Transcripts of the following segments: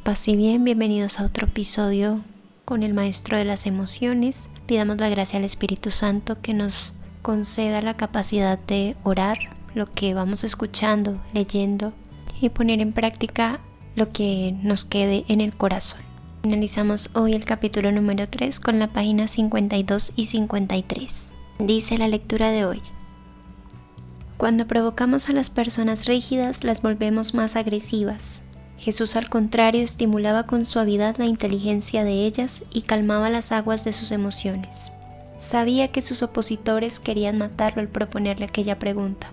Paz y bien, bienvenidos a otro episodio con el Maestro de las Emociones. Pidamos la gracia al Espíritu Santo que nos conceda la capacidad de orar lo que vamos escuchando, leyendo y poner en práctica lo que nos quede en el corazón. Finalizamos hoy el capítulo número 3 con la página 52 y 53. Dice la lectura de hoy: cuando provocamos a las personas rígidas, las volvemos más agresivas. Jesús, al contrario, estimulaba con suavidad la inteligencia de ellas y calmaba las aguas de sus emociones. Sabía que sus opositores querían matarlo al proponerle aquella pregunta.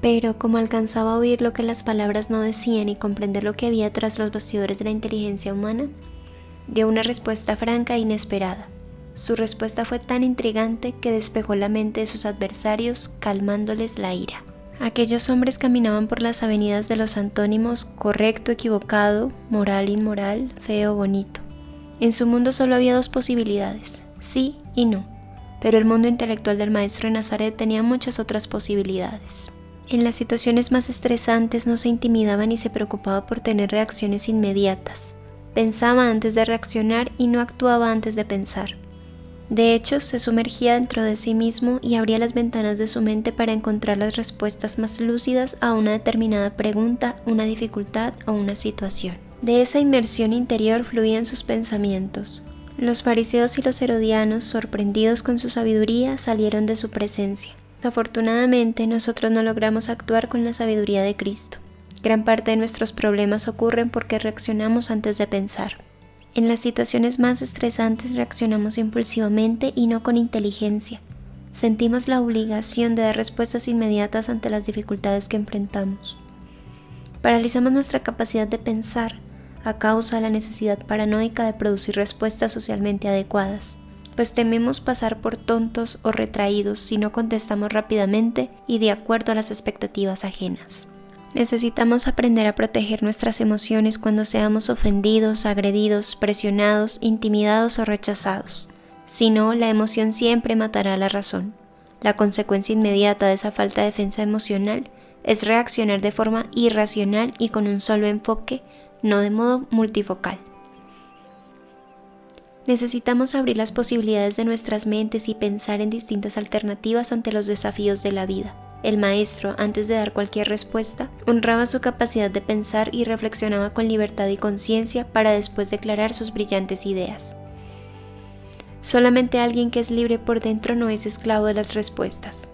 Pero como alcanzaba a oír lo que las palabras no decían y comprender lo que había tras los bastidores de la inteligencia humana, dio una respuesta franca e inesperada. Su respuesta fue tan intrigante que despejó la mente de sus adversarios, calmándoles la ira. Aquellos hombres caminaban por las avenidas de los antónimos correcto, equivocado, moral, inmoral, feo, bonito. En su mundo solo había dos posibilidades, sí y no, pero el mundo intelectual del maestro de Nazaret tenía muchas otras posibilidades. En las situaciones más estresantes no se intimidaba ni se preocupaba por tener reacciones inmediatas. Pensaba antes de reaccionar y no actuaba antes de pensar. De hecho, se sumergía dentro de sí mismo y abría las ventanas de su mente para encontrar las respuestas más lúcidas a una determinada pregunta, una dificultad o una situación. De esa inmersión interior fluían sus pensamientos. Los fariseos y los herodianos, sorprendidos con su sabiduría, salieron de su presencia. Desafortunadamente, nosotros no logramos actuar con la sabiduría de Cristo. Gran parte de nuestros problemas ocurren porque reaccionamos antes de pensar. En las situaciones más estresantes reaccionamos impulsivamente y no con inteligencia. Sentimos la obligación de dar respuestas inmediatas ante las dificultades que enfrentamos. Paralizamos nuestra capacidad de pensar a causa de la necesidad paranoica de producir respuestas socialmente adecuadas, pues tememos pasar por tontos o retraídos si no contestamos rápidamente y de acuerdo a las expectativas ajenas. Necesitamos aprender a proteger nuestras emociones cuando seamos ofendidos, agredidos, presionados, intimidados o rechazados. Si no, la emoción siempre matará la razón. La consecuencia inmediata de esa falta de defensa emocional es reaccionar de forma irracional y con un solo enfoque, no de modo multifocal. Necesitamos abrir las posibilidades de nuestras mentes y pensar en distintas alternativas ante los desafíos de la vida. El maestro, antes de dar cualquier respuesta, honraba su capacidad de pensar y reflexionaba con libertad y conciencia para después declarar sus brillantes ideas. Solamente alguien que es libre por dentro no es esclavo de las respuestas.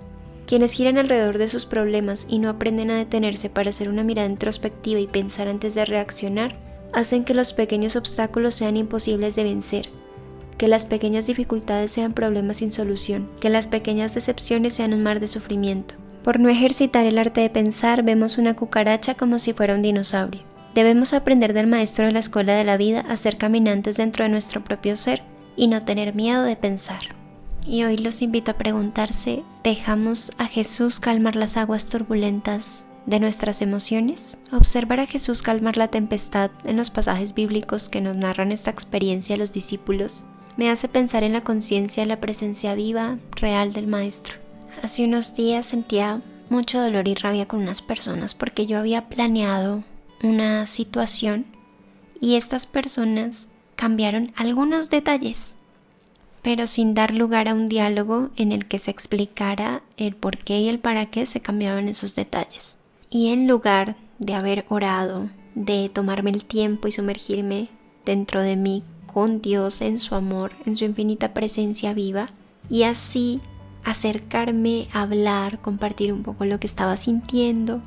Quienes giran alrededor de sus problemas y no aprenden a detenerse para hacer una mirada introspectiva y pensar antes de reaccionar, hacen que los pequeños obstáculos sean imposibles de vencer, que las pequeñas dificultades sean problemas sin solución, que las pequeñas decepciones sean un mar de sufrimiento. Por no ejercitar el arte de pensar, vemos una cucaracha como si fuera un dinosaurio. Debemos aprender del maestro de la escuela de la vida a ser caminantes dentro de nuestro propio ser y no tener miedo de pensar. Y hoy los invito a preguntarse, ¿dejamos a Jesús calmar las aguas turbulentas de nuestras emociones? Observar a Jesús calmar la tempestad en los pasajes bíblicos que nos narran esta experiencia de los discípulos me hace pensar en la conciencia de la presencia viva, real del maestro. Hace unos días sentía mucho dolor y rabia con unas personas porque yo había planeado una situación y estas personas cambiaron algunos detalles, pero sin dar lugar a un diálogo en el que se explicara el por qué y el para qué se cambiaban esos detalles. Y en lugar de haber orado, de tomarme el tiempo y sumergirme dentro de mí con Dios en su amor, en su infinita presencia viva, y así acercarme a hablar, compartir un poco lo que estaba sintiendo,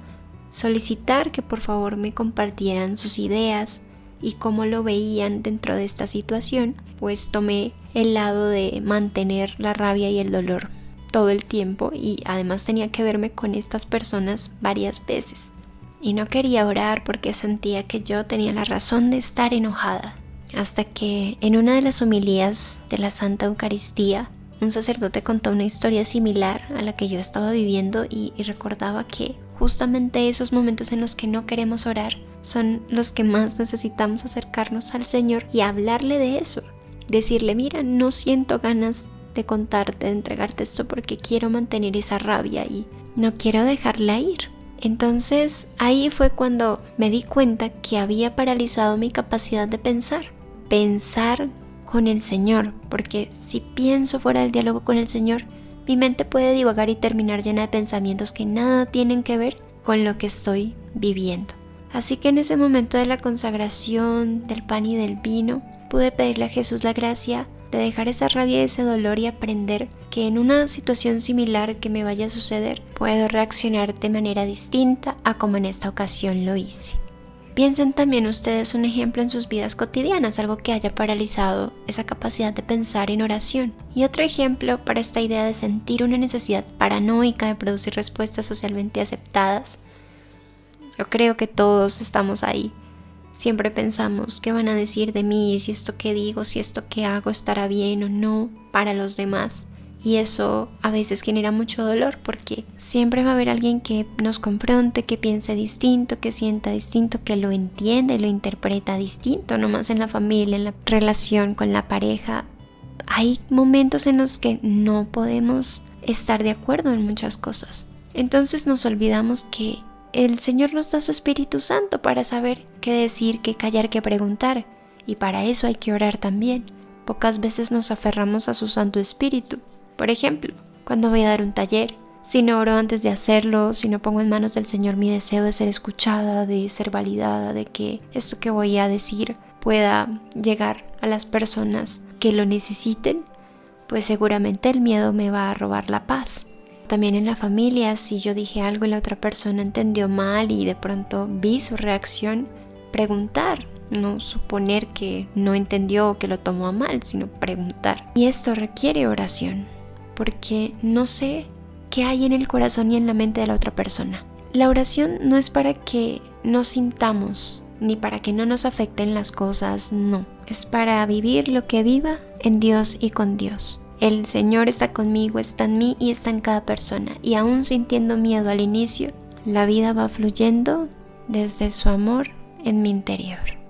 solicitar que por favor me compartieran sus ideas y cómo lo veían dentro de esta situación, pues tomé el lado de mantener la rabia y el dolor todo el tiempo y además tenía que verme con estas personas varias veces. Y no quería orar porque sentía que yo tenía la razón de estar enojada, hasta que en una de las homilías de la Santa Eucaristía un sacerdote contó una historia similar a la que yo estaba viviendo y recordaba que justamente esos momentos en los que no queremos orar son los que más necesitamos acercarnos al Señor y hablarle de eso. Decirle, mira, no siento ganas de contarte, de entregarte esto porque quiero mantener esa rabia y no quiero dejarla ir. Entonces ahí fue cuando me di cuenta que había paralizado mi capacidad de pensar con el Señor, porque si pienso fuera del diálogo con el Señor, mi mente puede divagar y terminar llena de pensamientos que nada tienen que ver con lo que estoy viviendo. Así que en ese momento de la consagración del pan y del vino, pude pedirle a Jesús la gracia de dejar esa rabia y ese dolor y aprender que en una situación similar que me vaya a suceder, puedo reaccionar de manera distinta a como en esta ocasión lo hice. Piensen también ustedes un ejemplo en sus vidas cotidianas, algo que haya paralizado esa capacidad de pensar en oración. Y otro ejemplo para esta idea de sentir una necesidad paranoica de producir respuestas socialmente aceptadas. Yo creo que todos estamos ahí. Siempre pensamos qué van a decir de mí, si esto que digo, si esto que hago estará bien o no para los demás. Y eso a veces genera mucho dolor porque siempre va a haber alguien que nos confronte, que piense distinto, que sienta distinto, que lo entiende, lo interpreta distinto, no más en la familia, en la relación con la pareja. Hay momentos en los que no podemos estar de acuerdo en muchas cosas. Entonces nos olvidamos que el Señor nos da su Espíritu Santo para saber qué decir, qué callar, qué preguntar. Y para eso hay que orar también. Pocas veces nos aferramos a su Santo Espíritu. Por ejemplo, cuando voy a dar un taller, si no oro antes de hacerlo, si no pongo en manos del Señor mi deseo de ser escuchada, de ser validada, de que esto que voy a decir pueda llegar a las personas que lo necesiten, pues seguramente el miedo me va a robar la paz. También en la familia, si yo dije algo y la otra persona entendió mal y de pronto vi su reacción, preguntar, no suponer que no entendió o que lo tomó a mal, sino preguntar. Y esto requiere oración, porque no sé qué hay en el corazón y en la mente de la otra persona. La oración no es para que no sintamos, ni para que no nos afecten las cosas, no. Es para vivir lo que viva en Dios y con Dios. El Señor está conmigo, está en mí y está en cada persona. Y aún sintiendo miedo al inicio, la vida va fluyendo desde su amor en mi interior.